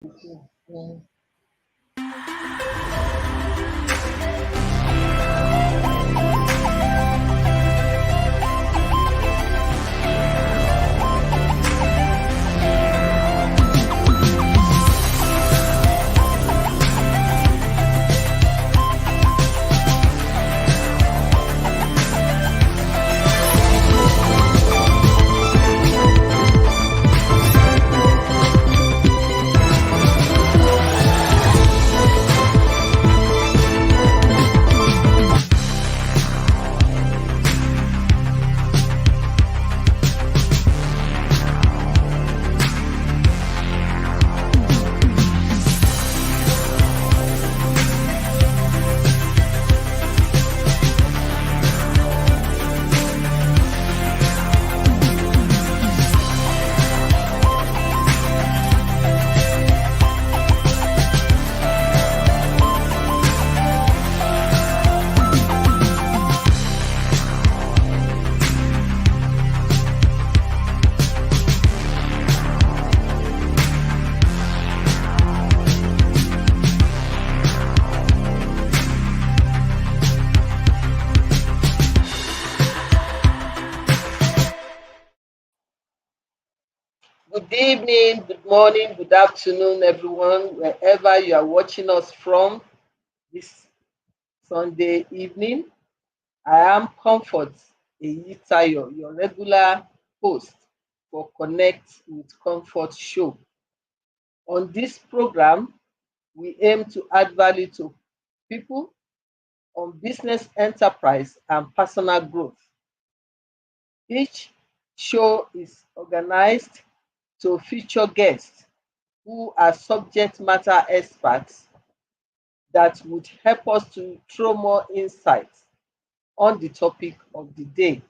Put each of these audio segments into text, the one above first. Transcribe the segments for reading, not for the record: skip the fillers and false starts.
Mm. Good evening, good morning, good afternoon, everyone, wherever you are watching us from this Sunday evening. I am Comfort Eyitayo, your regular host for Connect with Comfort show. On this program, we aim to add value to people on business enterprise and personal growth. Each show is organized to feature guests who are subject matter experts that would help us to throw more insight on the topic of the day.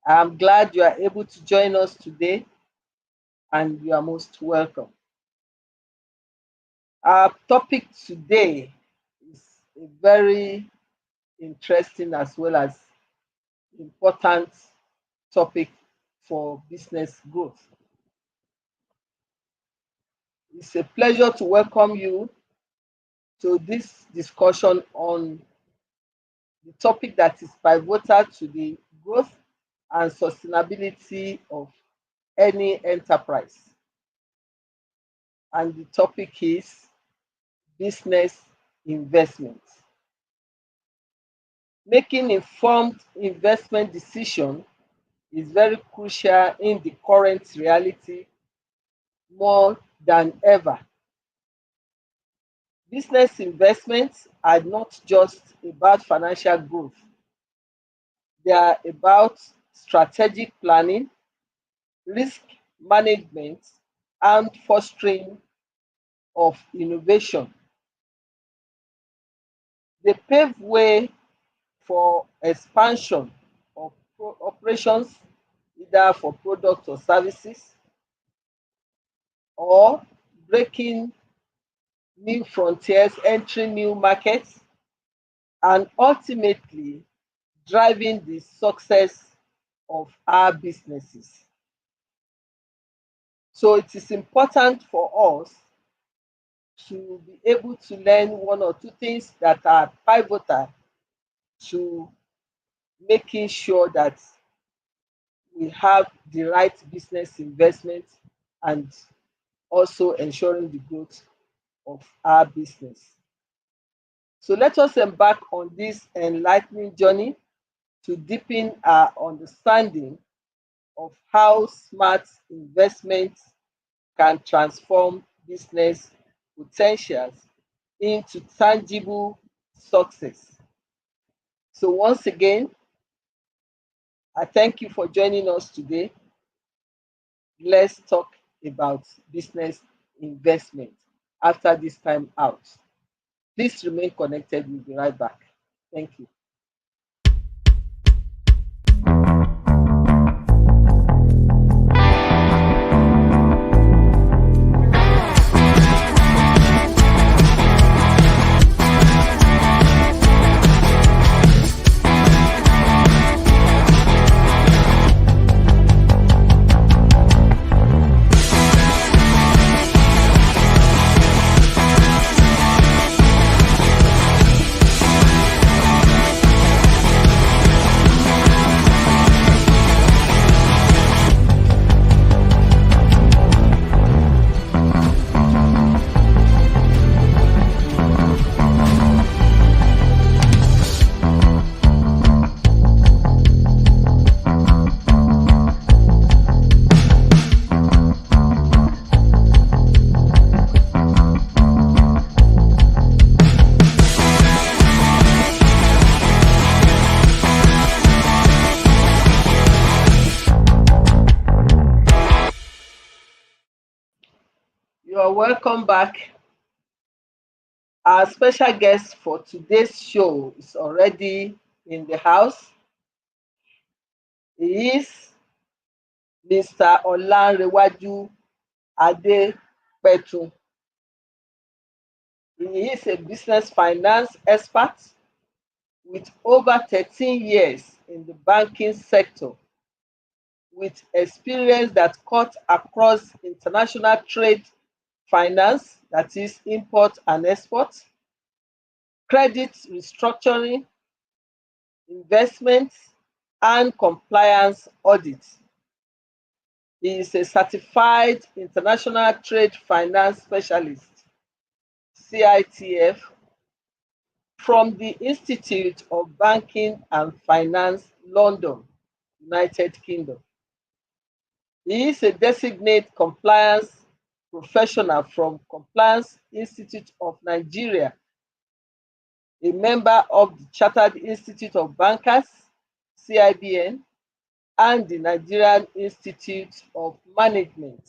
I'm glad you are able to join us today and you are most welcome. Our topic today is a very interesting as well as important topic for business growth. It's a pleasure to welcome you to this discussion on the topic that is pivotal to the growth and sustainability of any enterprise. And the topic is business investment. Making informed investment decision is very crucial in the current reality more than ever. Business investments are not just about financial growth, they are about strategic planning, risk management, and fostering of innovation. They pave way for expansion of operations, either for products or services, or breaking new frontiers, entering new markets, and ultimately driving the success of our businesses. So it is important for us to be able to learn one or two things that are pivotal to making sure that we have the right business investment and also ensuring the growth of our business. So let us embark on this enlightening journey to deepen our understanding of how smart investments can transform business potentials into tangible success. So once again, I thank you for joining us today. Let's talk about business investment after this time out. Please remain connected. We'll be right back. Thank you. welcome back. Our special guest for today's show is already in the house. He is Mr. Lanre Adepetun. He is a business finance expert with over 13 years in the banking sector, with experience that cuts across international trade finance, that is import and export, credit restructuring, investments, and compliance audits. He is a certified international trade finance specialist, CITF, from the Institute of Banking and Finance, London, United Kingdom. He is a designated compliance professional from Compliance Institute of Nigeria, a member of the Chartered Institute of Bankers, CIBN, and the Nigerian Institute of Management.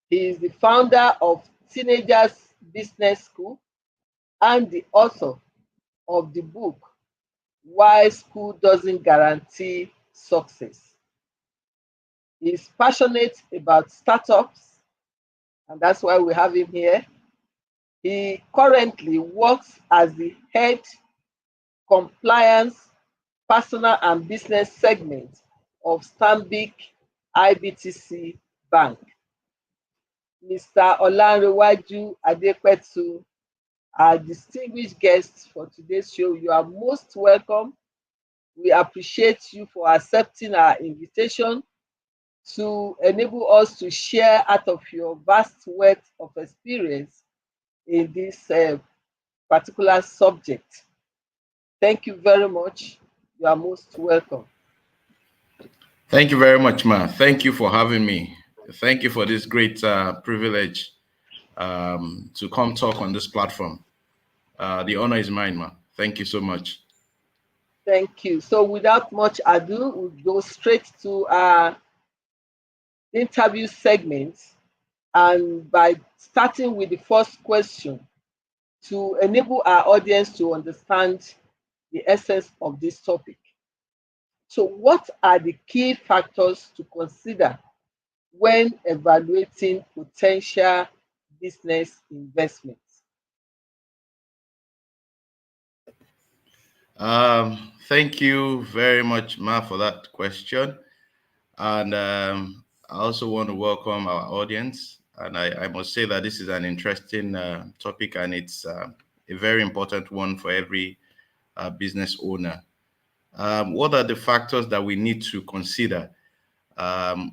He is the founder of Teenagers Business School and the author of the book Why School Doesn't Guarantee Success. He is passionate about startups, and that's why we have him here. He currently works as the head compliance, personal and business segment of Stanbic IBTC Bank. Mr. Lanre Adepetun, our distinguished guest for today's show. You are most welcome. We appreciate you for accepting our invitation to enable us to share out of your vast wealth of experience in this particular subject. Thank you very much. You are most welcome. Thank you very much, Ma. Thank you for having me. Thank you for this great privilege to come talk on this platform. The honor is mine, Ma. Thank you so much. Thank you. So without much ado, we'll go straight to our interview segment, and by starting with the first question to enable our audience to understand the essence of this topic. So what are the key factors to consider when evaluating potential business investments? Thank you very much, Ma, for that question. And I also want to welcome our audience. And I must say that this is an interesting topic, and it's a very important one for every business owner. What are the factors that we need to consider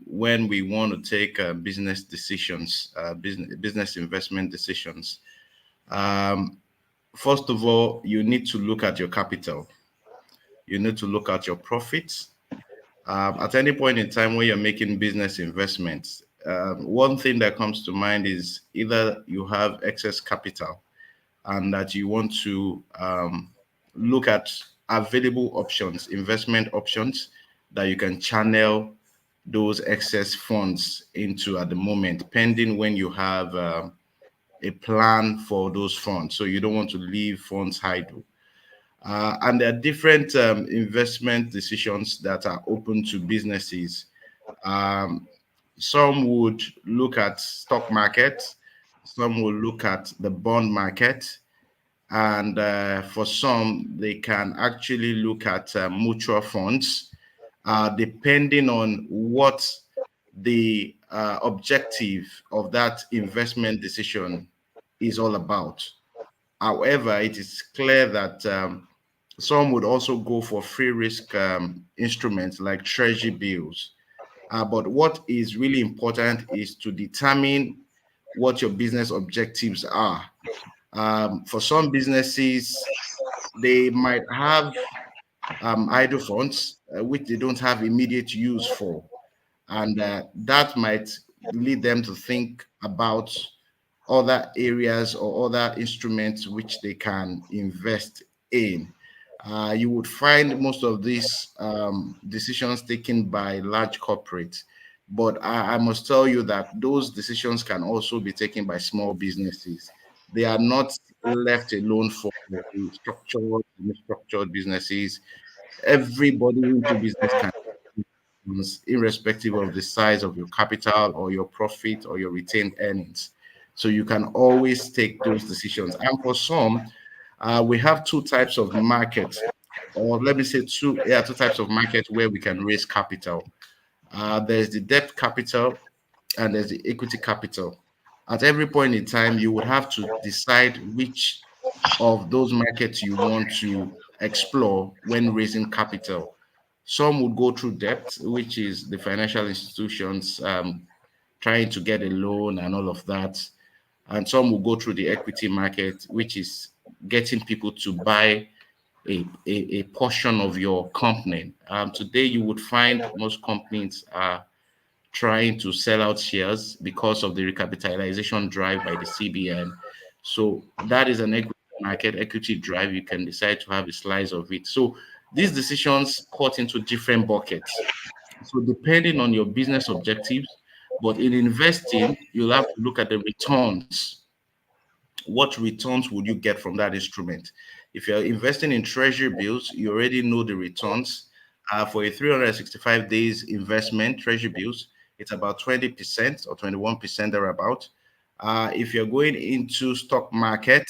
when we want to take business decisions, business investment decisions? First of all, you need to look at your capital. You need to look at your profits. At any point in time when you're making business investments, one thing that comes to mind is either you have excess capital and that you want to look at available options, investment options that you can channel those excess funds into at the moment, pending when you have a plan for those funds. So you don't want to leave funds idle. And there are different investment decisions that are open to businesses. Um, some would look at stock market, some will look at the bond market, and for some, they can actually look at mutual funds, depending on what the objective of that investment decision is all about. However, it is clear that some would also go for free risk instruments like treasury bills. But what is really important is to determine what your business objectives are. For some businesses, they might have idle funds which they don't have immediate use for, and that might lead them to think about other areas or other instruments which they can invest in. You would find most of these decisions taken by large corporates. But I must tell you that those decisions can also be taken by small businesses. They are not left alone for the structured, structured businesses. Everybody into business can, irrespective of the size of your capital or your profit or your retained earnings. So you can always take those decisions. And for some, we have two types of markets, or let me say two types of market where we can raise capital. There's the debt capital and there's the equity capital. At every point in time, you would have to decide which of those markets you want to explore when raising capital. Some would go through debt, which is the financial institutions trying to get a loan and all of that. And some will go through the equity market, which is getting people to buy a portion of your company. Today, you would find most companies are trying to sell out shares because of the recapitalization drive by the CBN. So that is an equity market, equity drive. You can decide to have a slice of it. So these decisions cut into different buckets. So depending on your business objectives, but in investing, you'll have to look at the returns. What returns would you get from that instrument? If you're investing in treasury bills, you already know the returns. For a 365 days investment, treasury bills, it's about 20% or 21% thereabout. If you're going into stock market,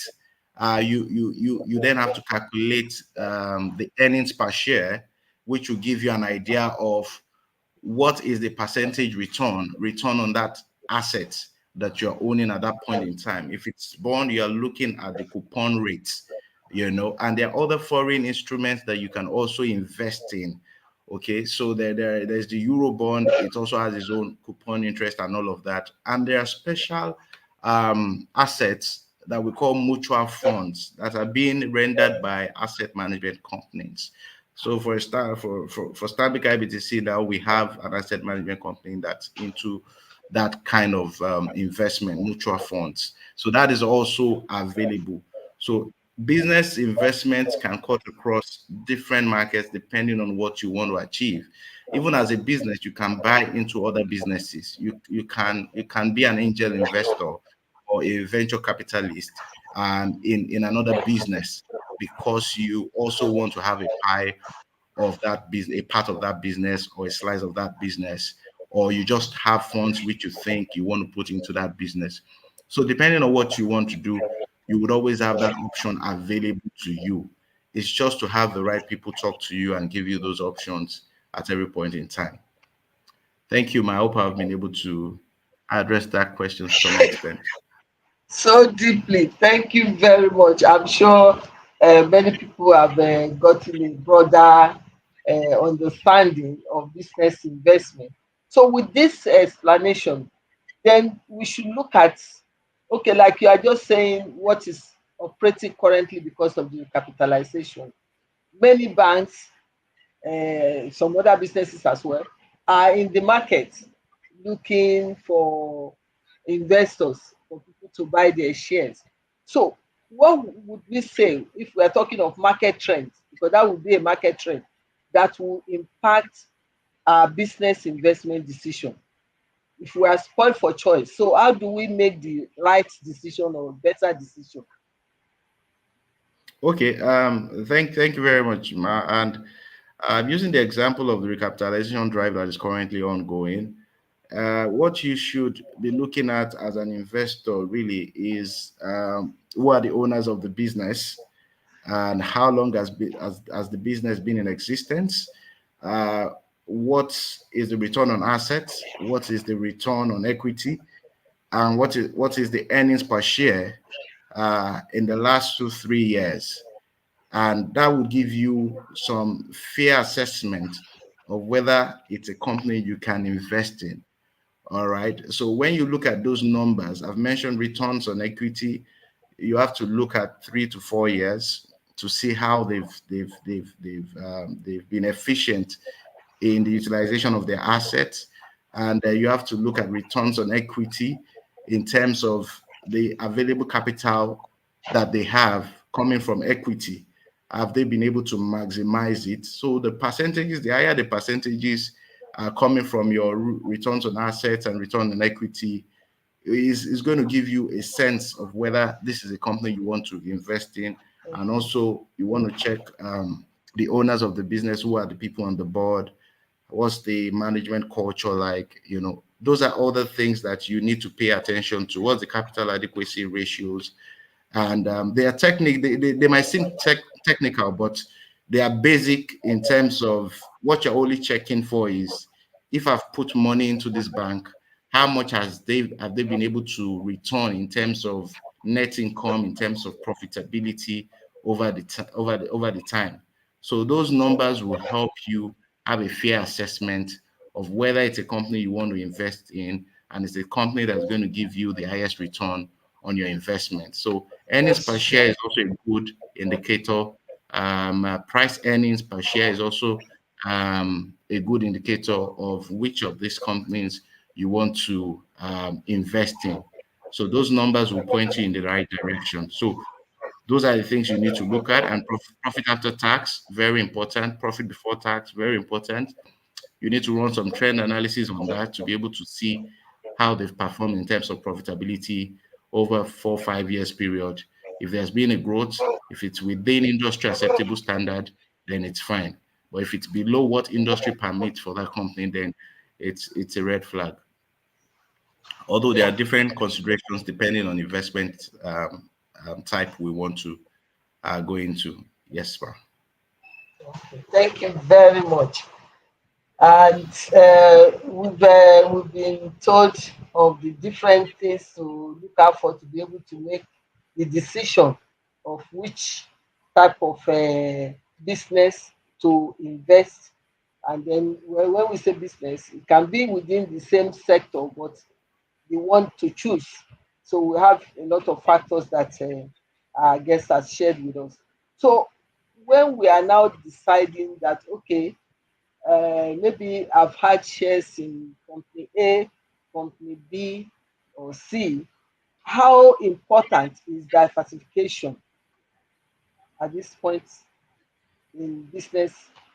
you then have to calculate the earnings per share, which will give you an idea of what is the percentage return on that asset that you're owning at that point in time. If it's bond, you're looking at the coupon rates, and there are other foreign instruments that you can also invest in. Okay, so there's the euro bond. It also has its own coupon interest and all of that. And there are special assets that we call mutual funds that are being rendered by asset management companies. So for a start, for Stanbic IBTC now, we have an asset management company that's into that kind of investment, mutual funds. So that is also available. So business investments can cut across different markets depending on what you want to achieve. Even as a business, you can buy into other businesses. You can be an angel investor or a venture capitalist in another business because you also want to have a pie of that business, a part of that business or a slice of that business, or you just have funds which you think you want to put into that business. So depending on what you want to do, you would always have that option available to you. It's just to have the right people talk to you and give you those options at every point in time. Thank you, Ma. I hope I've been able to address that question to some extent. So deeply. Thank you very much. I'm sure many people have gotten a broader understanding of business investment. So, with this explanation, then we should look at, okay, like you are just saying, what is operating currently because of the capitalization. Many banks, some other businesses as well, are in the market looking for investors, for people to buy their shares. So, what would we say if we are talking of market trends? Because that would be a market trend that will impact our business investment decision. If we are spoiled for choice, so how do we make the right decision or better decision? Okay, thank you very much, Ma. And using the example of the recapitalization drive that is currently ongoing, what you should be looking at as an investor really is who are the owners of the business and how long has the business been in existence. Uh, what is the return on assets? What is the return on equity? And what is the earnings per share in the last 2 3 years? And that will give you some fair assessment of whether it's a company you can invest in. All right. So when you look at those numbers, I've mentioned returns on equity. You have to look at 3 to 4 years to see how they've been efficient in the utilization of their assets, and you have to look at returns on equity in terms of the available capital that they have coming from equity. Have they been able to maximize it? So the percentages, the higher the percentages, coming from your returns on assets and return on equity is going to give you a sense of whether this is a company you want to invest in. And also you want to check the owners of the business, who are the people on the board, what's the management culture like. Those are all the things that you need to pay attention to. What's the capital adequacy ratios? And they are they might seem technical, but they are basic in terms of what you're only checking for is, if I've put money into this bank, how much have they been able to return in terms of net income, in terms of profitability over the time. So those numbers will help you have a fair assessment of whether it's a company you want to invest in, and it's a company that's going to give you the highest return on your investment. So earnings per That's true. share is also a good indicator. Price earnings per share is also a good indicator of which of these companies you want to invest in. So those numbers will point you in the right direction. So those are the things you need to look at. And profit after tax, very important. Profit before tax, very important. You need to run some trend analysis on that to be able to see how they've performed in terms of profitability over 4 or 5 years period. If there's been a growth, if it's within industry acceptable standard, then it's fine. But if it's below what industry permits for that company, then it's a red flag. Although there are Yeah. different considerations depending on investment type we want to go into. Yes, sir. Thank you very much. And we've been told of the different things to look out for to be able to make the decision of which type of business to invest. And then when we say business, it can be within the same sector, but they want to choose. So we have a lot of factors that our guest has shared with us. So when we are now deciding that, okay, maybe I've had shares in company A, company B, or C. How important is diversification at this point in business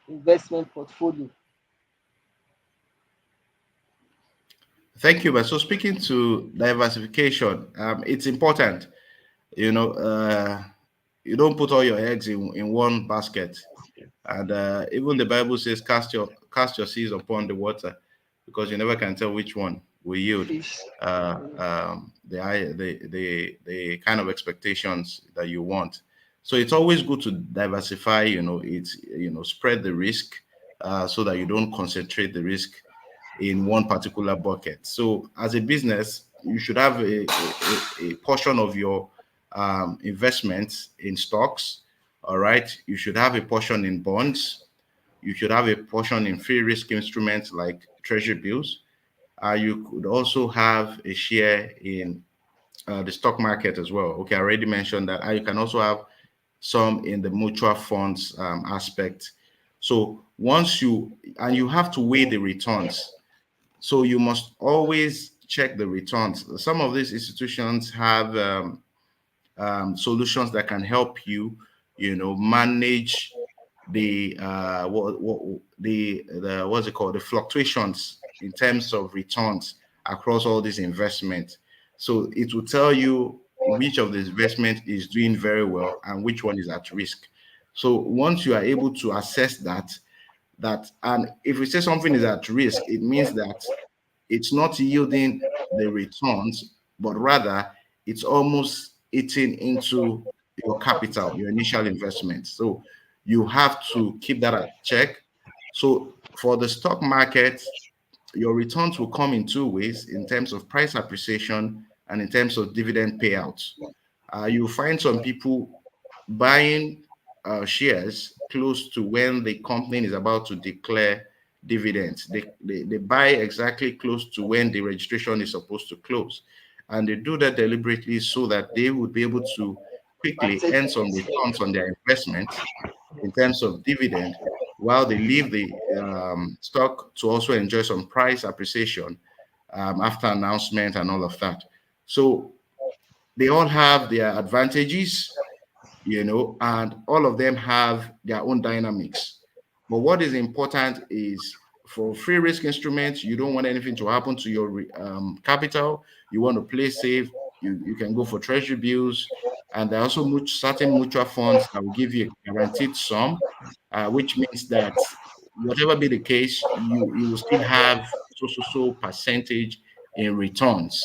investment portfolio? Thank you. But so speaking to diversification, it's important. You know, you don't put all your eggs in one basket. And even the Bible says, cast your seeds upon the water, because you never can tell which one will yield Fish. the kind of expectations that you want. So it's always good to diversify. It's spread the risk, so that you don't concentrate the risk in one particular bucket. So as a business, you should have a portion of your investments in stocks. All right. You should have a portion in bonds. You should have a portion in free risk instruments like treasury bills. You could also have a share in the stock market as well. Okay, I already mentioned that. You can also have some in the mutual funds aspect. So you have to weigh the returns. So you must always check the returns. Some of these institutions have solutions that can help you, manage the what's it called, the fluctuations in terms of returns across all these investments. So it will tell you which of the investment is doing very well and which one is at risk. So once you are able to assess and if we say something is at risk, it means that it's not yielding the returns, but rather it's almost eating into your capital, your initial investment. So you have to keep that at check. So for the stock market, your returns will come in two ways, in terms of price appreciation and in terms of dividend payouts. You'll find some people buying shares close to when the company is about to declare dividends. They buy exactly close to when the registration is supposed to close. And they do that deliberately so that they would be able to quickly Partake earn some it. returns on their investment in terms of dividend, while they leave the stock to also enjoy some price appreciation after announcement and all of that. So they all have their advantages, and all of them have their own dynamics. But what is important is for free risk instruments, you don't want anything to happen to your capital. You want to play safe. You can go for treasury bills, and there are also certain mutual funds that will give you a guaranteed sum, which means that whatever be the case, you will still have so percentage in returns.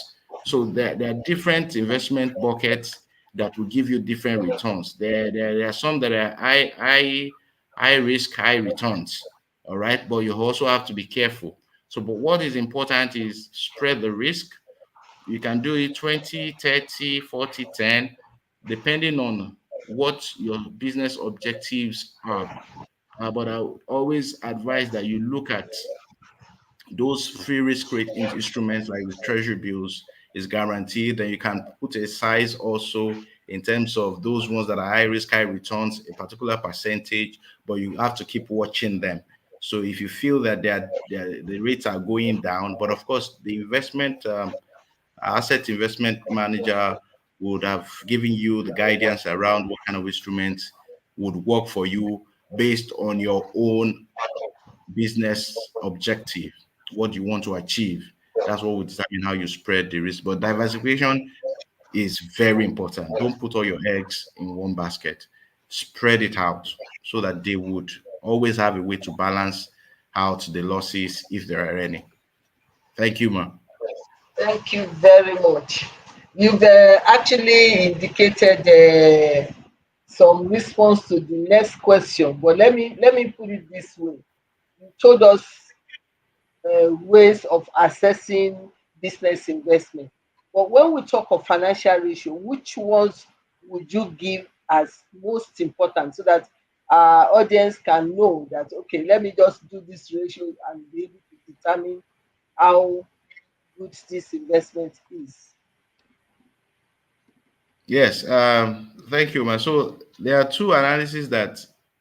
So there are different investment buckets that will give you different returns. There are some that are high risk, high returns. All right. But you also have to be careful. So, but what is important is spread the risk. You can do it 20, 30, 40, 10, depending on what your business objectives are. But I would always advise that you look at those free risk rate instruments like the treasury bills is guaranteed. Then you can put a size also in terms of those ones that are high risk, high returns, a particular percentage, but you have to keep watching them. So if you feel that the rates are going down, but of course the investment asset investment manager would have given you the guidance around what kind of instruments would work for you based on your own business objective, what you want to achieve. That's what will determine how you spread the risk. But diversification is very important. Don't put all your eggs in one basket. Spread it out so that they would always have a way to balance out the losses if there are any. Thank you, ma. Thank you very much. You've actually indicated some response to the next question, but let me put it this way. You told us ways of assessing business investment. But when we talk of financial ratio, which ones would you give as most important so that our audience can know that, okay, let me just do this ratio and be able to determine how good this investment is? Yes, thank you, man. So there are two analyses that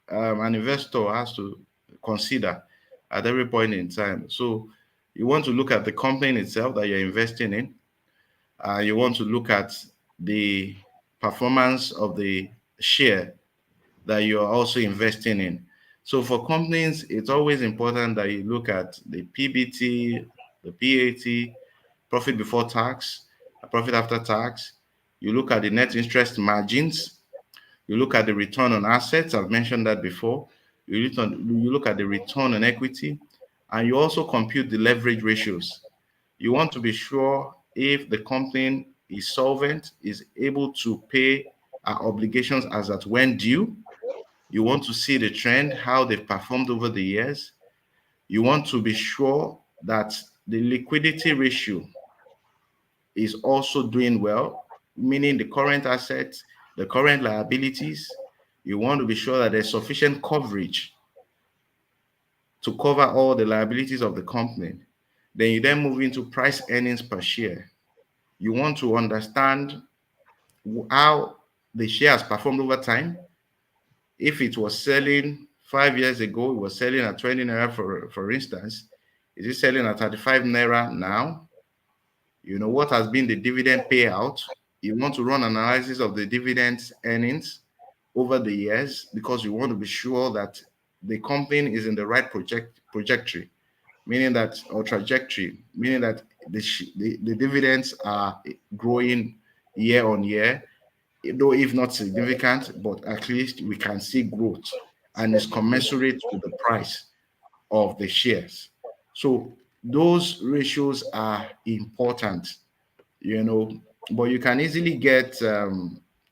an investor has to consider at every point in time. So you want to look at the company itself that you're investing in. You want to look at the performance of the share that you're also investing in. So for companies, it's always important that you look at the PBT, the PAT, profit before tax, profit after tax. You look at the net interest margins. You look at the return on assets. I've mentioned that before. You look at the return on equity, and you also compute the leverage ratios. You want to be sure if the company is solvent, is able to pay our obligations as at when due. You want to see the trend, how they've performed over the years. You want to be sure that the liquidity ratio is also doing well, meaning the current assets, the current liabilities. You want to be sure that there's sufficient coverage to cover all the liabilities of the company. Then you then move into price earnings per share. You want to understand how the share has performed over time. If it was selling 5 years ago, it was selling at 20 naira, for instance. Is it selling at 35 naira now? You know, what has been the dividend payout? You want to run analysis of the dividends earnings over the years because you want to be sure that the company is in the right trajectory, meaning that, or trajectory, meaning that the dividends are growing year on year, though if not significant, but at least we can see growth and is commensurate with the price of the shares. So those ratios are important, you know, but you can easily get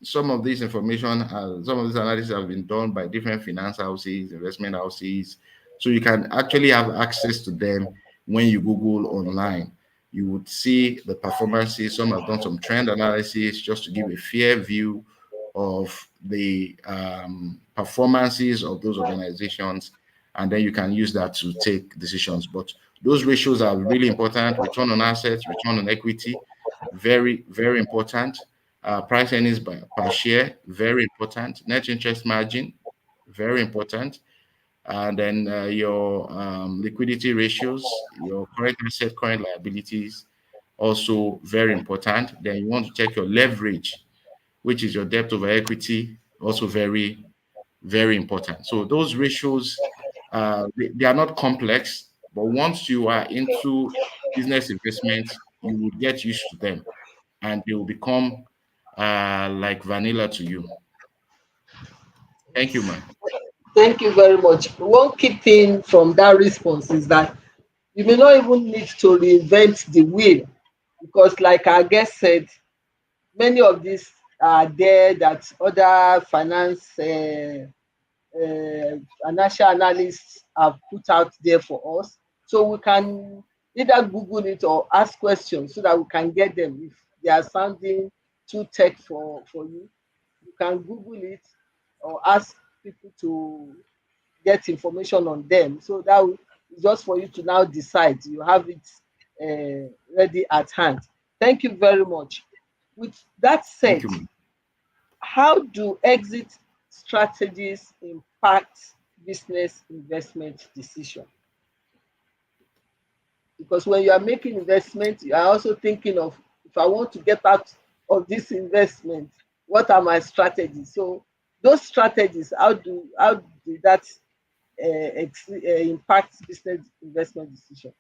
some of this information, some of this analysis have been done by different finance houses, investment houses. So you can actually have access to them when you Google online. You would see the performances. Some have done some trend analysis just to give a fair view of the performances of those organizations, and then you can use that to take decisions. But those ratios are really important. Return on assets, return on equity, very important. Price earnings per share, very important. Net interest margin, very important. And then your liquidity ratios, your current asset, current liabilities, also very important. Then you want to check your leverage, which is your debt over equity, also very important. So those ratios, they are not complex. But once you are into business investments, you will get used to them and they will become like vanilla to you. Thank you, man. Thank you very much. One key thing from that response is that you may not even need to reinvent the wheel, because, like our guest said, many of these are there that other financial analysts have put out there for us. So we can either Google it or ask questions so that we can get them. If they are sounding too tech for you, you can Google it or ask people to get information on them. So that is just for you to now decide. You have it ready at hand. Thank you very much. With that Thank said, you, man. how do exit strategies impact business investment decision? Because when you are making investment, you are also thinking of, if I want to get out of this investment, what are my strategies? So those strategies, how do that impact business investment decision?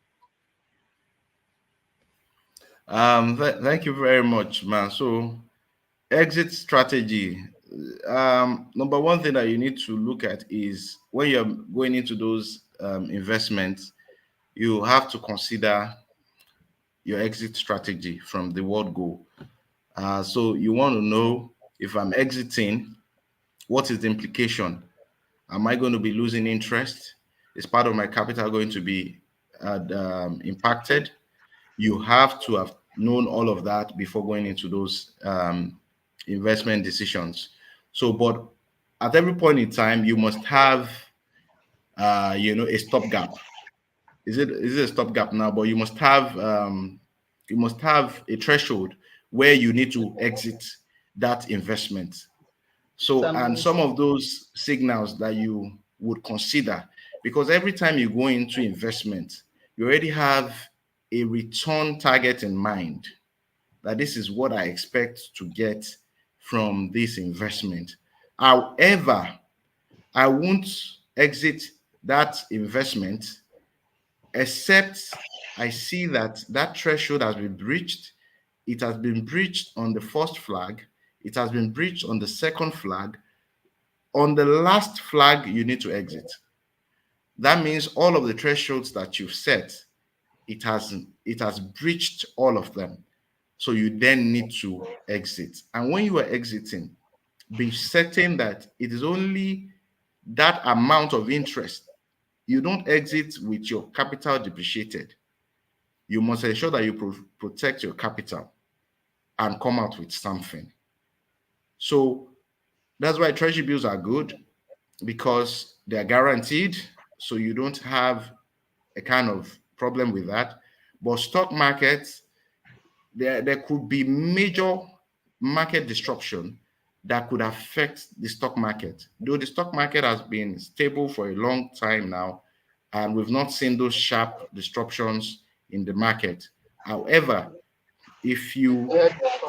Thank you very much, man. So, exit strategy. Number one thing that you need to look at is when you're going into those investments, you have to consider your exit strategy from the word go. So, you want to know, if I'm exiting, what is the implication? Am I going to be losing interest? Is part of my capital going to be impacted? You have to have known all of that before going into those investment decisions. So, but at every point in time, you must have, a stopgap. Is it a stopgap now? But you must have a threshold where you need to exit that investment. So, and some Termination. of those signals that you would consider, because every time you go into investment, you already have a return target in mind, that this is what I expect to get from this investment. However, I won't exit that investment except I see that that threshold has been breached. It has been breached on the first flag. It has been breached on the second flag. On the last flag, you need to exit. That means all of the thresholds that you've set, it has breached all of them. So you then need to exit. And when you are exiting, be certain that it is only that amount of interest. You don't exit with your capital depreciated. You must ensure that you protect your capital and come out with something. So that's why treasury bills are good, because they are guaranteed. So you don't have a kind of problem with that. But stock markets, there could be major market disruption that could affect the stock market. Though the stock market has been stable for a long time now, and we've not seen those sharp disruptions in the market. However, if you,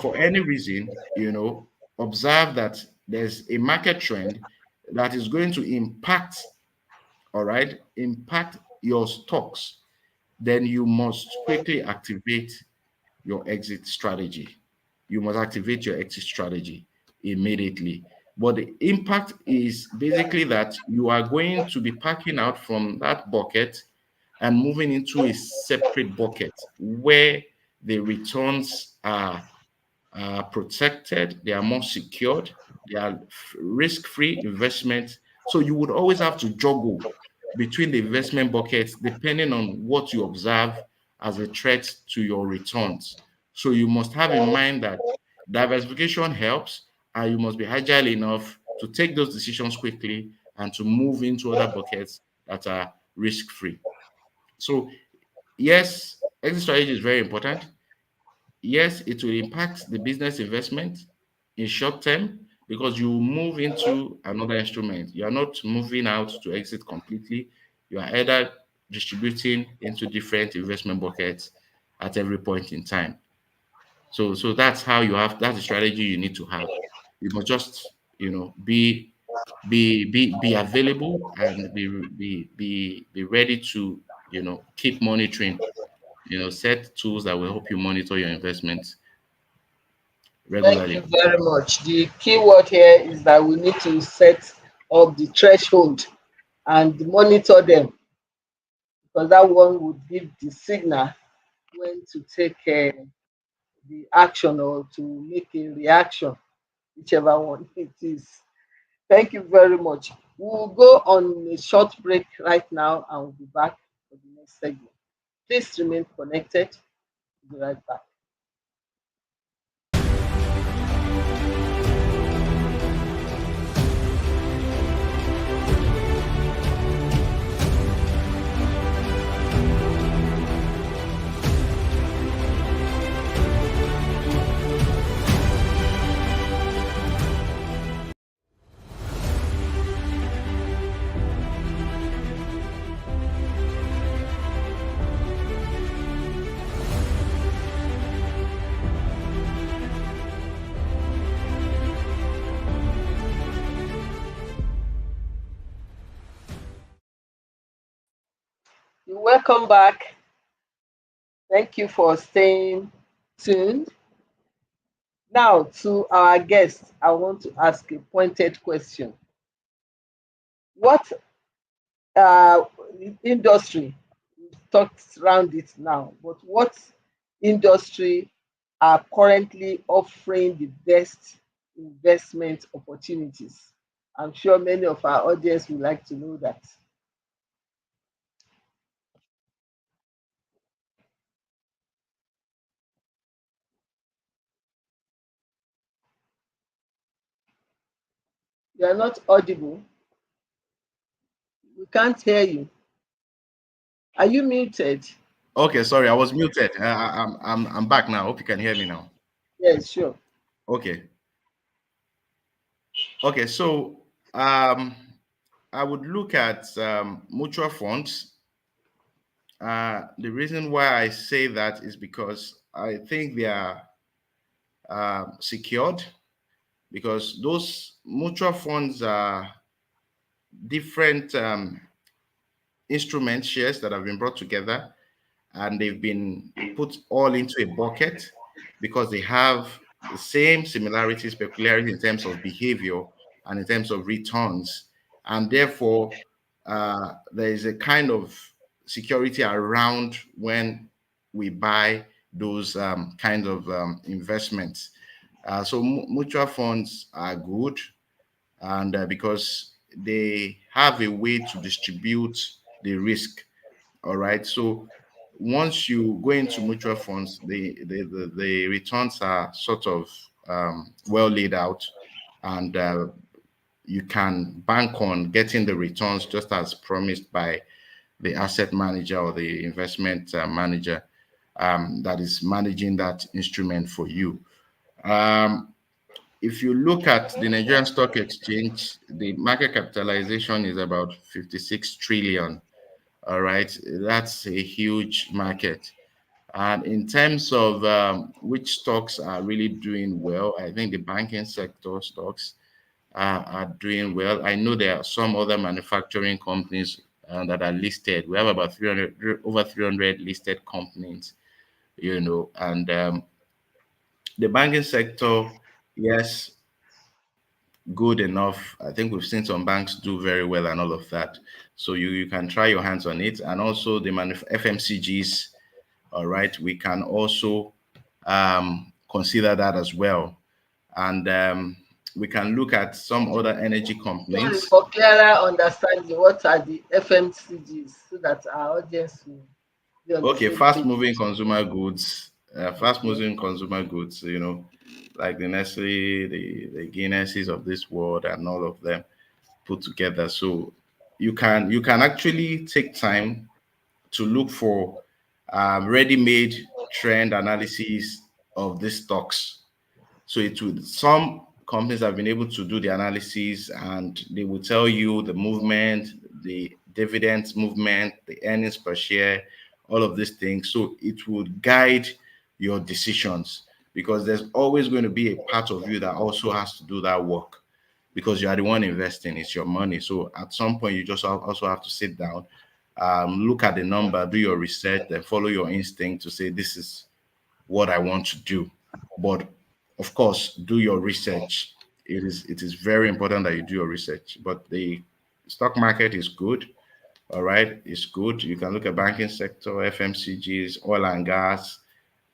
for any reason, observe that there's a market trend that is going to impact, all right, impact your stocks, then you must quickly activate your exit strategy. You must activate your exit strategy immediately. But the impact is basically that you are going to be packing out from that bucket and moving into a separate bucket where the returns are protected, they are more secured, they are risk-free investment. So you would always have to juggle between the investment buckets depending on what you observe as a threat to your returns. So you must have in mind that diversification helps, and you must be agile enough to take those decisions quickly and to move into other buckets that are risk-free. So yes, exit strategy is very important. Yes, it will impact the business investment in short term because you move into another instrument. You are not moving out to exit completely. You are either distributing into different investment buckets at every point in time. So that's how that's the strategy you need to have. You must just, be available and be ready to keep monitoring. Set tools that will help you monitor your investments Thank you regularly. very much. The key word here is that we need to set up the threshold and monitor them, because that one would give the signal when to take the action or to make a reaction, whichever one it is. Thank you very much. We'll go on a short break right now and we'll be back for the next segment. Please remain connected. We'll be right back. You're welcome back. Thank you for staying tuned. Now, to our guest, I want to ask a pointed question. What uh, industry, we've talked around it now, but what industry are currently offering the best investment opportunities? I'm sure many of our audience would like to know that. You are not audible. We can't hear you. Are you muted? Okay, sorry, I was muted. I'm back now. Hope you can hear me now. Yes, sure. Okay. Okay, so um, I would look at mutual funds. The reason why I say that is because I think they are secured, because those mutual funds are different instrument shares that have been brought together, and they've been put all into a bucket because they have the same similarities, peculiarities in terms of behavior and in terms of returns. And therefore, there is a kind of security around when we buy those kind of investments. So mutual funds are good, and because they have a way to distribute the risk. All right. So once you go into mutual funds, the returns are sort of well laid out, and you can bank on getting the returns just as promised by the asset manager or the investment manager that is managing that instrument for you. Um, if you look at the Nigerian Stock Exchange, the market capitalization is about 56 trillion. All right, that's a huge market. And in terms of which stocks are really doing well, I think the banking sector stocks are doing well. I know there are some other manufacturing companies that are listed. We have about 300, over 300 listed companies, and the banking sector, yes, good enough. I think we've seen some banks do very well and all of that. So you can try your hands on it. And also the FMCGs, all right, we can also consider that as well. And we can look at some other energy Sorry, companies. for clearer understanding, what are the FMCGs so that our audience will be on the Okay, same fast page? moving consumer goods, fast Okay. moving consumer goods, like the Nestle, the Guinnesses of this world and all of them put together. So you can actually take time to look for ready-made trend analysis of these stocks. So it would some companies have been able to do the analysis, and they will tell you the movement, the dividends movement, the earnings per share, all of these things. So it would guide your decisions, because there's always going to be a part of you that also has to do that work, because you are the one investing, it's your money. So at some point you just also have to sit down Look at the number, do your research, then follow your instinct to say this is what I want to do. But of course, do your research. It is very important that you do your research. But the stock market is good. All right, it's good. You can look at banking sector, FMCGs, oil and gas.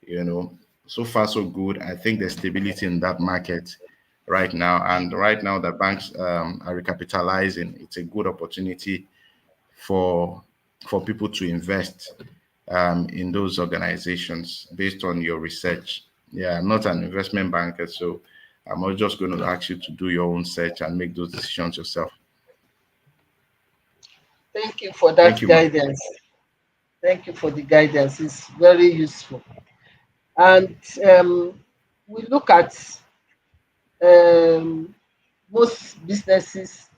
You know, so far so good. I think there's stability in that market right now, and right now the banks are recapitalizing. It's a good opportunity for people to invest in those organizations based on your research. Yeah, I'm not an investment banker, so I'm not just going to ask you to do your own search and make those decisions yourself. Thank you for Thank that you, ma'am. guidance. Thank you for the guidance. It's very useful. And we look at um, most businesses.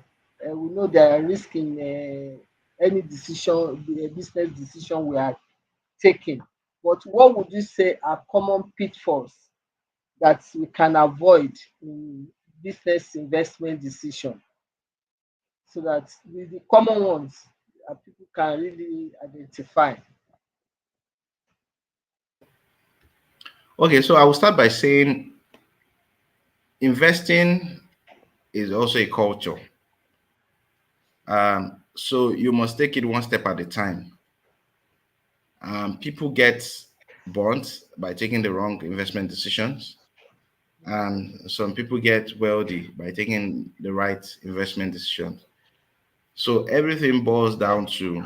We know there are risk in any decision, business decision we are taking. But what would you say are common pitfalls that we can avoid in business investment decision, so that the common ones that people can really identify? Okay, so I will start by saying investing is also a culture. So you must take it one step at a time. People get burnt by taking the wrong investment decisions, and some people get wealthy by taking the right investment decisions. So everything boils down to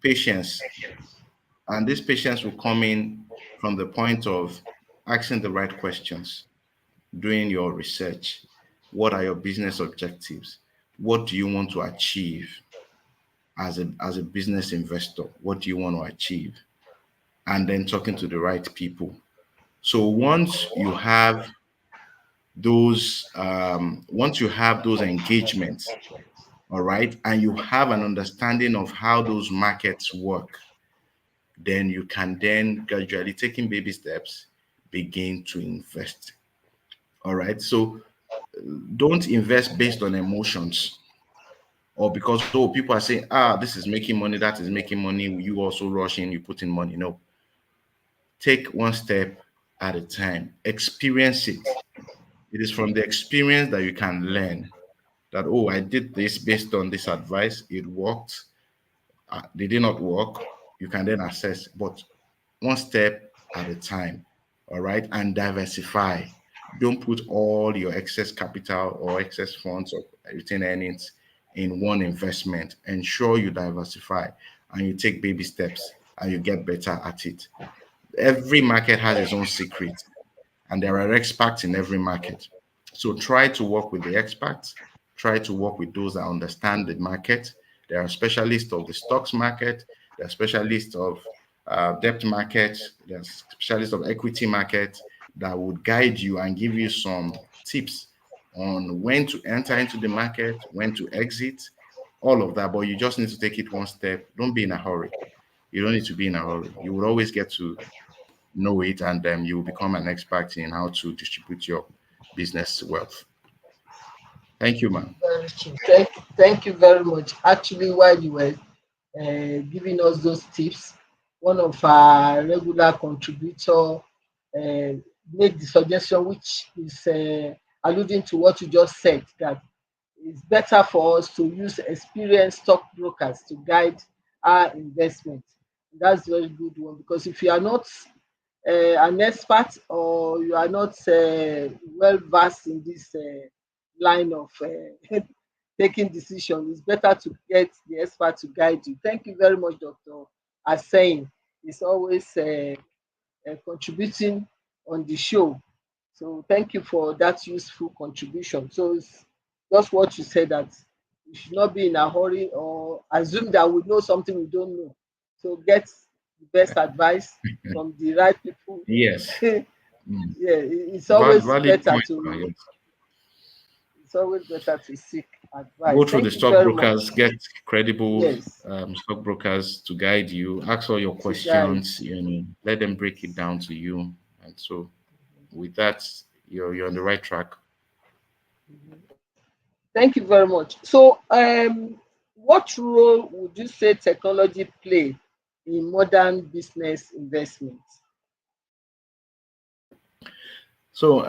patience, and this patience will come in from the point of asking the right questions, doing your research. What are your business objectives? What do you want to achieve as a business investor? What do you want to achieve? And then talking to the right people. So once you have those engagements, all right, and you have an understanding of how those markets work, then you can then gradually, taking baby steps, begin to invest. All right. So don't invest based on emotions, or because, oh, people are saying, this is making money, that is making money, you also rush in, you put in money. No, take one step at a time, experience it. It is from the experience that you can learn that, oh, I did this based on this advice, it worked. Did it not work? You can then assess, but one step at a time. All right. And diversify. Don't put all your excess capital or excess funds or retained earnings in one investment. Ensure you diversify and you take baby steps and you get better at it. Every market has its own secret, and there are experts in every market. So try to work with the experts, try to work with those that understand the market. There are specialists of the stocks market, there are specialists of debt market, there are specialists of equity market that would guide you and give you some tips on when to enter into the market, when to exit, all of that. But you just need to take it one step. Don't be in a hurry. You don't need to be in a hurry. You will always get to know it, and you will become an expert in how to distribute your business wealth. Thank you, man. Very true. Thank you very much. Actually, while you were giving us those tips, one of our regular contributor made the suggestion, which is alluding to what you just said, that it's better for us to use experienced stockbrokers to guide our investment. That's a very good one, because if you are not an expert, or you are not well versed in this line of taking decision, it's better to get the expert to guide you. Thank you very much, Dr. Asain. It's always contributing on the show. So thank you for that useful contribution. So it's just what you said, that we should not be in a hurry or assume that we know something we don't know. So get the best advice from the right people. Yes. Yeah, Mm. it's always Valid better point. to Yes. seek Go advice. through the Thank you very much. stockbrokers, get credible Yes, stockbrokers to guide you, ask all your to guide. questions, let them break it down to you. And so with that, you're on the right track. Thank you very much. So What role would you say technology play in modern business investment? So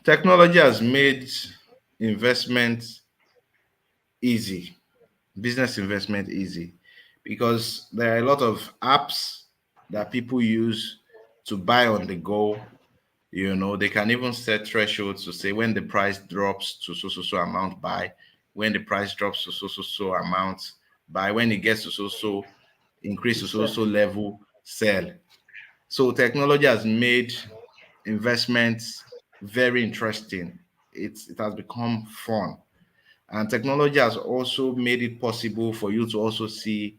technology has made investment easy, business investment easy, because there are a lot of apps that people use to buy on the go. You know, they can even set thresholds to say when the price drops to so amount, buy. When the price drops to so amount, buy. When it gets to increase to So, level, sell. So technology has made investments very interesting. It has become fun. And technology has also made it possible for you to also see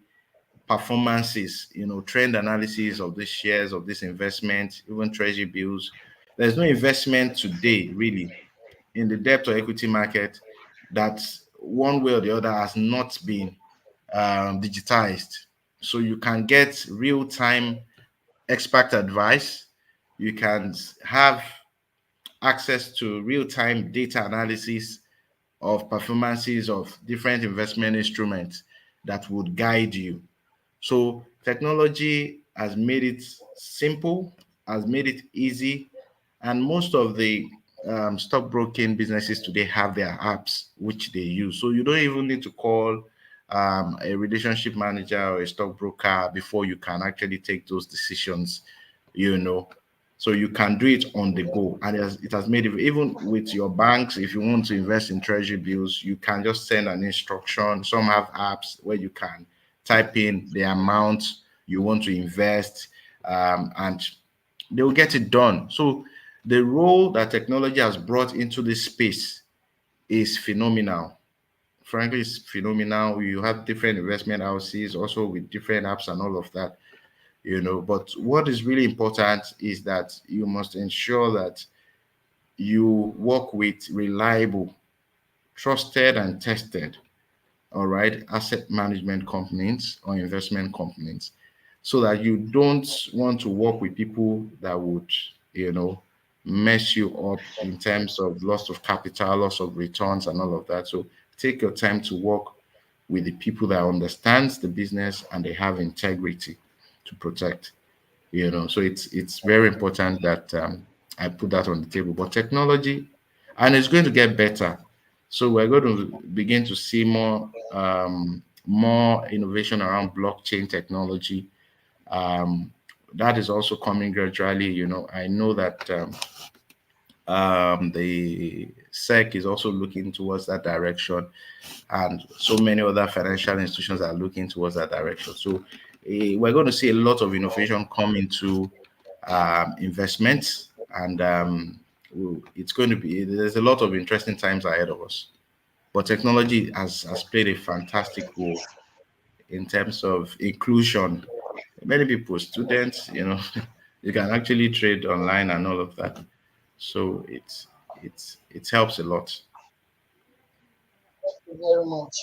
performances, you know, trend analysis of these shares, of this investment, even treasury bills. There's no investment today, really, in the debt or equity market that one way or the other has not been digitized. So you can get real time expert advice. You can have access to real time data analysis of performances of different investment instruments that would guide you. So technology has made it simple, has made it easy, and most of the stockbroking businesses today have their apps which they use. So you don't even need to call a relationship manager or a stockbroker before you can actually take those decisions. You know, so you can do it on the go, and it has made it even with your banks. If you want to invest in treasury bills, you can just send an instruction. Some have apps where you can type in the amount you want to invest, and they will get it done. So the role that technology has brought into this space is phenomenal. Frankly, it's phenomenal. You have different investment houses also with different apps and all of that, you know. But what is really important is that you must ensure that you work with reliable, trusted, and tested, all right, asset management companies or investment companies, so that you don't want to work with people that would, you know, mess you up in terms of loss of capital, loss of returns, and all of that. So take your time to work with the people that understands the business and they have integrity to protect, you know. So it's very important that I put that on the table. But technology, and it's going to get better. So we're going to begin to see more innovation around blockchain technology. um, that is also coming gradually. You know, I know that the SEC is also looking towards that direction, and so many other financial institutions are looking towards that direction. So we're going to see a lot of innovation come into investments, and it's going to be, there's a lot of interesting times ahead of us. But technology has played a fantastic role in terms of inclusion. Many people, students, you know, you can actually trade online and all of that. So it helps a lot. thank you very much.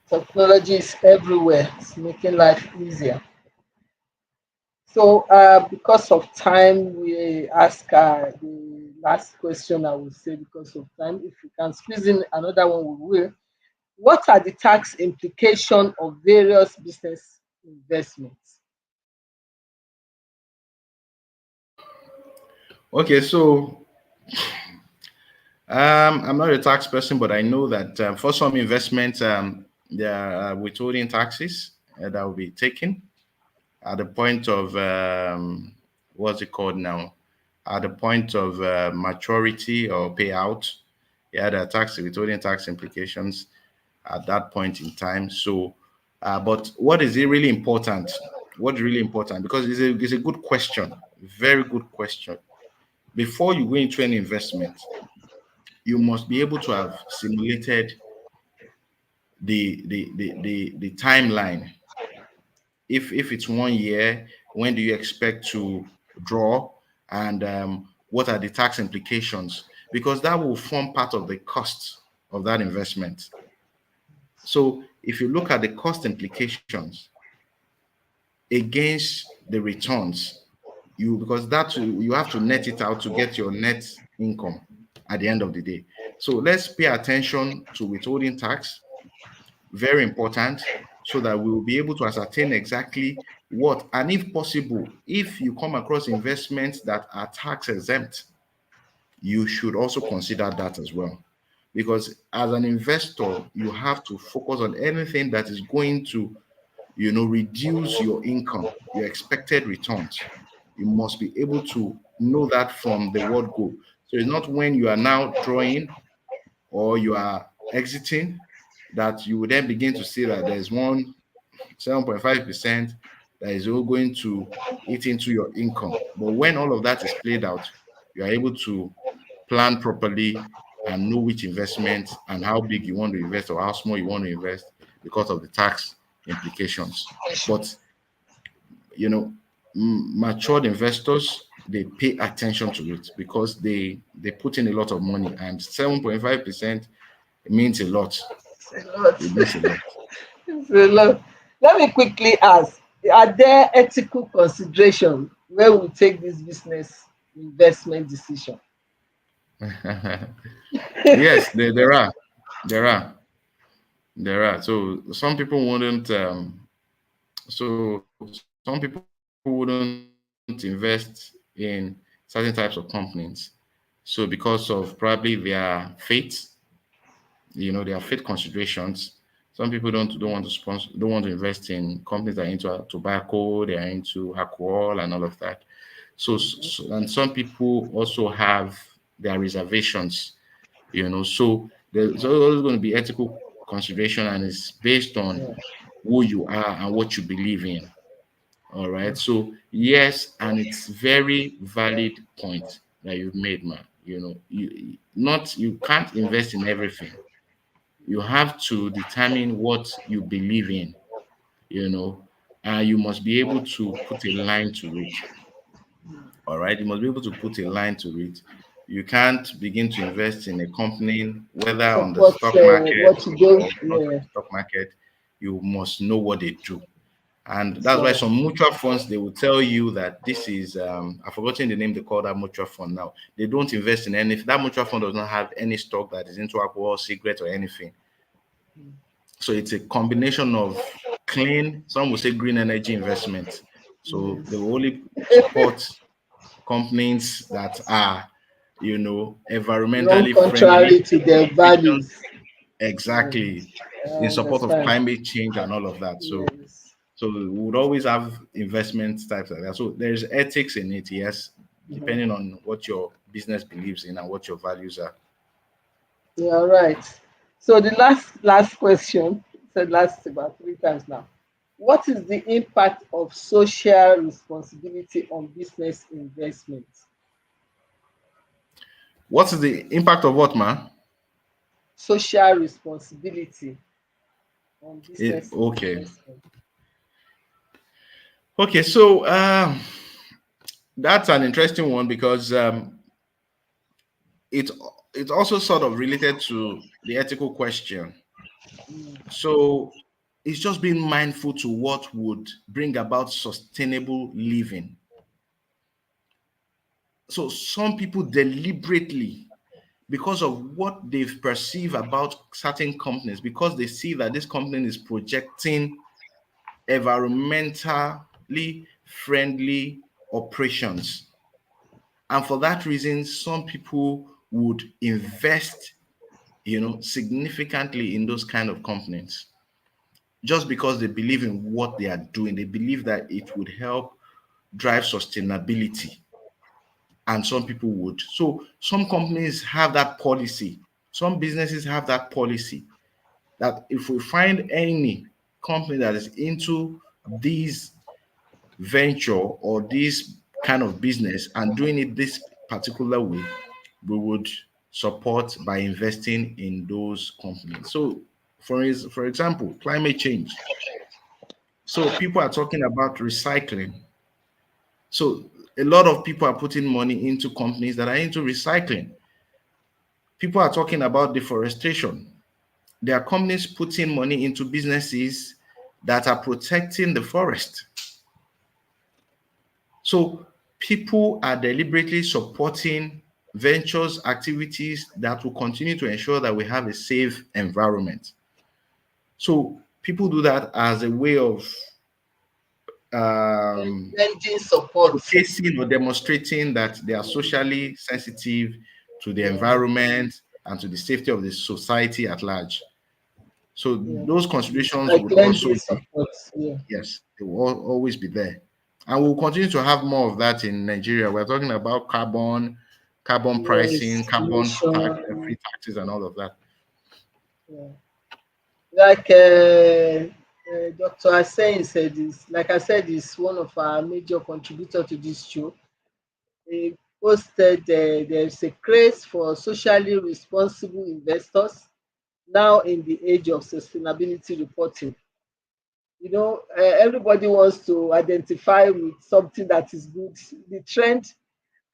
Technology is everywhere. It's making life easier. So, because of time, we ask the last question. I will say because of time. If you can squeeze in another one, we will. What are the tax implications of various business investments? Okay, so I'm not a tax person, but I know that for some investments, there are withholding taxes that will be taken at the point of what's it called now? At the point of maturity or payout. Yeah, there are tax withholding tax implications at that point in time. So, but what is it really important? What is really important? Because it's a good question, very good question. Before you go into an investment, you must be able to have simulated the timeline. If it's 1 year, when do you expect to draw, and what are the tax implications? Because that will form part of the cost of that investment. So if you look at the cost implications against the returns, you, because that you have to net it out to get your net income at the end of the day. So let's pay attention to withholding tax. very important, so that we will be able to ascertain exactly what, and if possible, if you come across investments that are tax exempt, you should also consider that as well. Because as an investor, you have to focus on anything that is going to, reduce your income, your expected returns. You must be able to know that from the word go. So it's not when you are now drawing or you are exiting that you will then begin to see that there's one 7.5% that is all going to eat into your income. But when all of that is played out, you are able to plan properly and know which investment and how big you want to invest or how small you want to invest because of the tax implications. But matured investors, they pay attention to it because they put in a lot of money, and 7.5% means a lot. It's a lot. It means a lot. It's a lot. Let me quickly ask, are there ethical considerations when we take this business investment decision? Yes, there are. There are. There are. So some people wouldn't. So some people wouldn't invest in certain types of companies. So because of probably their faith, their faith considerations, some people don't want to invest in companies that are into tobacco, they are into alcohol and all of that. And some people also have their reservations, So there's always going to be ethical consideration, and it's based on Yeah. who you are and what you believe in. All right. So yes, and it's very valid point that you've made, man. You can't invest in everything. You have to determine what you believe in, you know, and you must be able to put a line to it. All right. You must be able to put a line to it. You can't begin to invest in a company, whether on the Support stock market what you don't. or not on Yeah. the stock market. You must know what they do. And That's that's why right. some mutual funds, they will tell you that this is I've forgotten the name they call that mutual fund now. They don't invest in anything. That mutual fund does not have any stock that is into alcohol, cigarette, or anything. So it's a combination of clean, some will say green energy investment. So they Yes. will only support companies that are, Run environmentally contrary friendly, to their nations values. Yeah. exactly I in support of understand. climate change and all of that. Yes. So we would always have investment types like that. So there's ethics in it, yes, Mhm. depending on what your business believes in and what your values are. You're right. So the last question, said last about three times now. What is the impact of social responsibility on business investment? What is the impact of what, man? Social responsibility on business Okay. investment. Okay, so that's an interesting one because it it's also sort of related to the ethical question. So it's just being mindful to what would bring about sustainable living. So some people deliberately, because of what they've perceived about certain companies, because they see that this company is projecting environmentally friendly operations. And for that reason, some people would invest, significantly in those kind of companies just because they believe in what they are doing. They believe that it would help drive sustainability, and some people would. So some companies have that policy. Some businesses have that policy that if we find any company that is into these venture or this kind of business and doing it this particular way, we would support by investing in those companies. So, for example, climate change. So people are talking about recycling. So a lot of people are putting money into companies that are into recycling. People are talking about deforestation. There are companies putting money into businesses that are protecting the forest. So people are deliberately supporting ventures activities that will continue to ensure that we have a safe environment. So people do that as a way of lending support. showcasing or demonstrating that they are socially sensitive to the Yeah, environment and to the safety of the society at large. So yeah. those considerations Like would also lending be, support. Yeah. yes, they will always be there. And we'll continue to have more of that in Nigeria. We're talking about carbon pricing, Yes, carbon tax, emission. free taxes, and all of that. Yeah. Like Dr. Hussein said, is like I said, is one of our major contributors to this show. He posted there's a craze for socially responsible investors now in the age of sustainability reporting. Everybody wants to identify with something that is good. The trend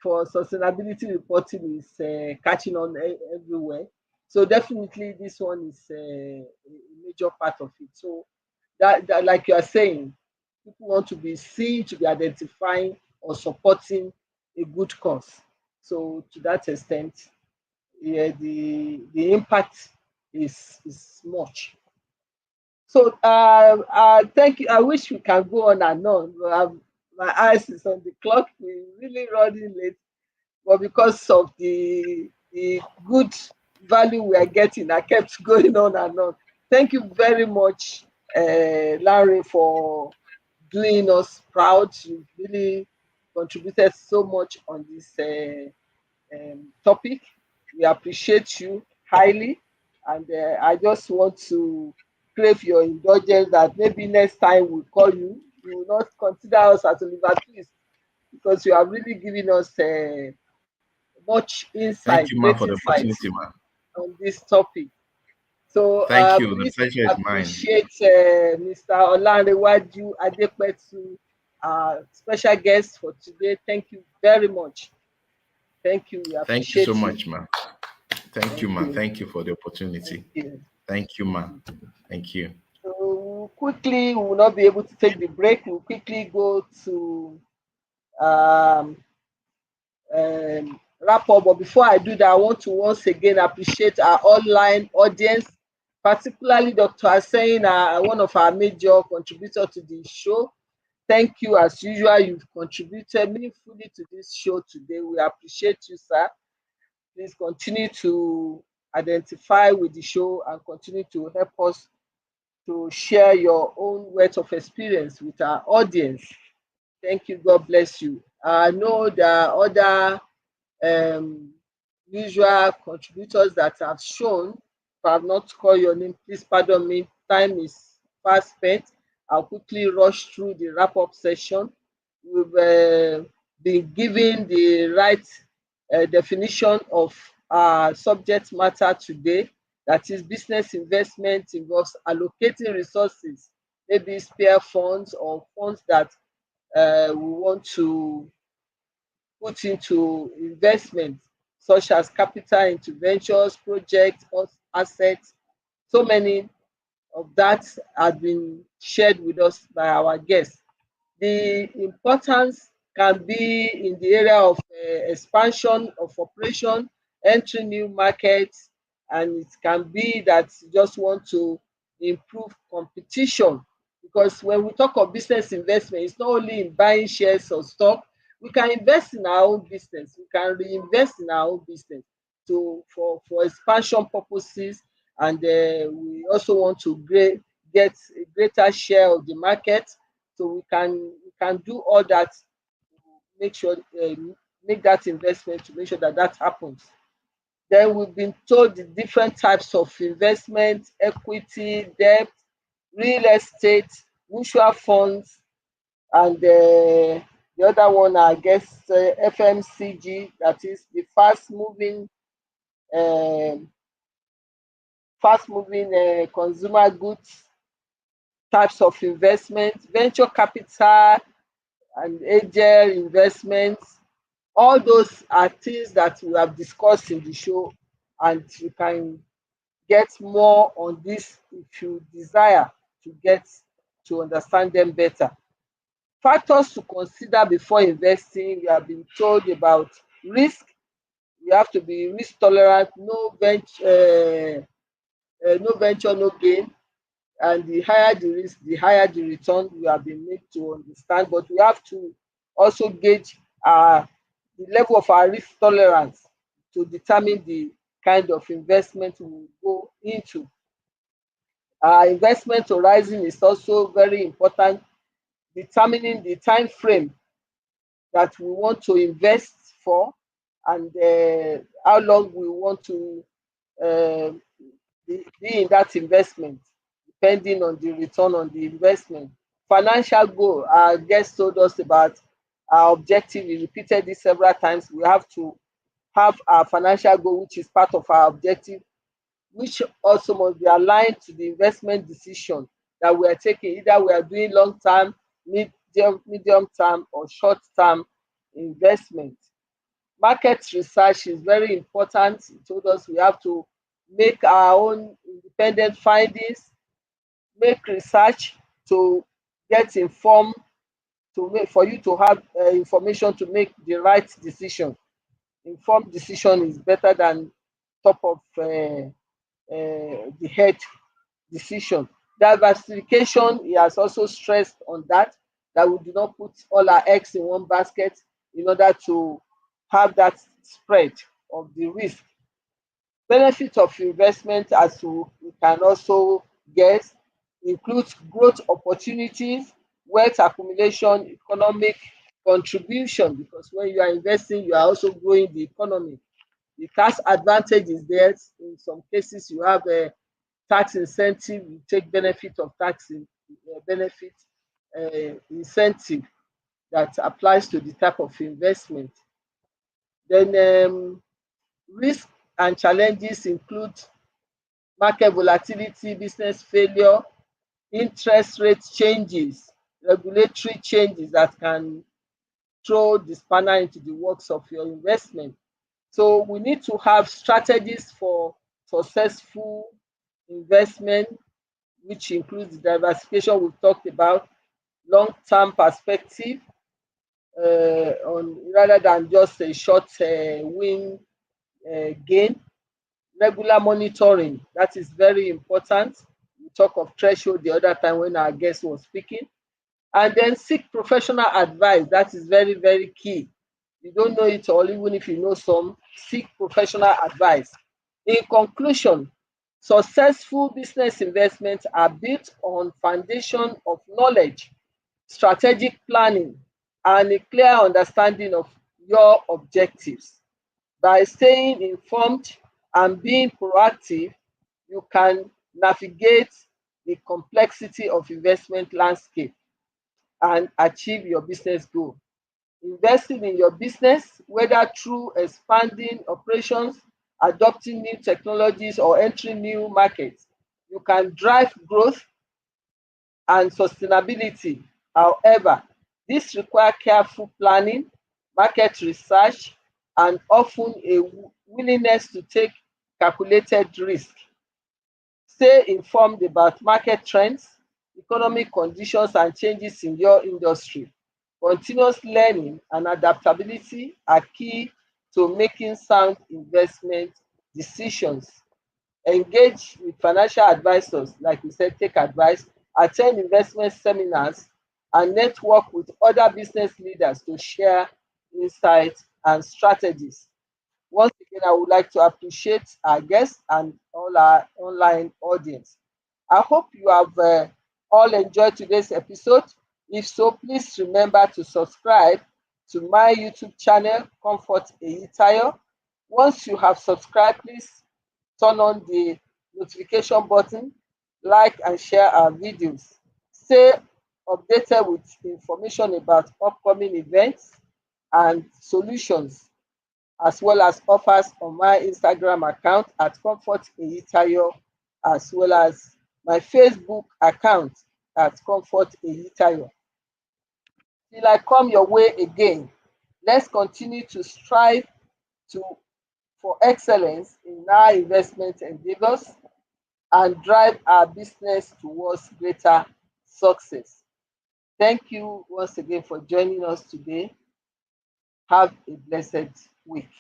for sustainability reporting is catching on everywhere. So definitely this one is a major part of it. So that like you are saying, people want to be seen to be identifying or supporting a good cause. So to that extent, yeah, the impact is much. So thank you. I wish we can go on and on. But my eyes is on the clock. We're really running late, but because of the good value we are getting, I kept going on and on. Thank you very much, Larry, for doing us proud. You really contributed so much on this topic. We appreciate you highly, and I just want to crave your indulgence that maybe next time we call you, you will not consider us as a liver twist because you have really given us much Thank insight, you, man, great for the insights opportunity, man. on this topic. So Thank you. The please pleasure is mine. appreciate Mr. Lanre Adepetun, our special guest for today. Thank you very much. Thank you. We Thank you so appreciate you. much, man. Thank you, Thank man. you. Thank you for the Thank opportunity. you. Thank you, man. Thank you. So quickly, we will not be able to take the break. We'll quickly go to um, wrap up. But before I do that, I want to once again appreciate our online audience, particularly Dr. Hussein, one of our major contributors to the show. Thank you, as usual. You've contributed meaningfully to this show today. We appreciate you, sir. Please continue to identify with the show and continue to help us to share your own wealth of experience with our audience. Thank you. God bless you. I know there are other um, usual contributors that have shown. If I have not called your name, please pardon me. Time is fast spent. I'll quickly rush through the wrap up session. We've been given the right definition of our subject matter today. That is, business investment involves allocating resources, maybe spare funds or funds that we want to put into investment, such as capital into ventures, projects, or assets. So many of that have been shared with us by our guests. The importance can be in the area of expansion of operation, entering new markets, and it can be that you just want to improve competition. Because when we talk of business investment, it's not only in buying shares or stock. We can invest in our own business. We can reinvest in our own business for expansion purposes, and we also want to get a greater share of the market, so we can do all that to make sure make that investment to make sure that that happens. Then we've been told the different types of investment: equity, debt, real estate, mutual funds, and the other one, I guess, FMCG, that is the um, fast moving consumer goods types of investment, venture capital, and angel investments. All those are things that we have discussed in the show, and you can get more on this if you desire to get to understand them better. Factors to consider before investing: you have been told about risk. You have to be risk tolerant. No venture, no gain. And the higher the risk, the higher the return we have been made to understand. But we have to also gauge the level of our risk tolerance to determine the kind of investment we will go into. Investment horizon is also very important, determining the time frame that we want to invest for, and how long we want to uh, be in that investment, depending on the return on the investment. Financial goal, our guest told us about our objective. We repeated this several times. We have to have our financial goal, which is part of our objective, which also must be aligned to the investment decision that we are taking. Either we are doing long term, medium term, or short term investment. Market research is very important. He told us we have to make our own independent findings, make research to get informed, to make for you to have information to make the right decision. Informed decision is better than top of the head decision. Diversification, he has also stressed on that we do not put all our eggs in one basket in order to have that spread of the risk. Benefit of investment, as we can also guess, includes growth opportunities, wealth accumulation, economic contribution, because when you are investing, you are also growing the economy. The tax advantage is there. In some cases, you have a tax incentive, you take benefit of benefit incentive that applies to the type of investment. Then risk and challenges include market volatility, business failure, interest rate changes, regulatory changes that can throw the spanner into the works of your investment. So we need to have strategies for successful investment, which includes the diversification we've talked about, long-term perspective, on rather than just a short win gain. Regular monitoring, that is very important. We talk of threshold the other time when our guest was speaking. And then seek professional advice. That is very, very key. You don't know it all, even if you know some, seek professional advice. In conclusion, successful business investments are built on foundation of knowledge, strategic planning, and a clear understanding of your objectives. By staying informed and being proactive, you can navigate the complexity of investment landscape and achieve your business goal. Investing in your business, whether through expanding operations, adopting new technologies, or entering new markets, you can drive growth and sustainability. However, this requires careful planning, market research, and often a willingness to take calculated risk. Stay informed about market trends, economic conditions, and changes in your industry. Continuous learning and adaptability are key to making sound investment decisions. Engage with financial advisors, like we said, take advice, attend investment seminars, and network with other business leaders to share insights and strategies. Once again, I would like to appreciate our guests and all our online audience. I hope you have all enjoyed today's episode. If so, please remember to subscribe to my YouTube channel, Comfort Eyitayo. Once you have subscribed, please turn on the notification button, like and share our videos. Stay updated with information about upcoming events and solutions, as well as offers on my Instagram account at Comfort Eyitayo, as well as my Facebook account at Comfort Eyitayo. Till I come your way again, let's continue to strive to for excellence in our investment endeavors and drive our business towards greater success. Thank you once again for joining us today. Have a blessed week.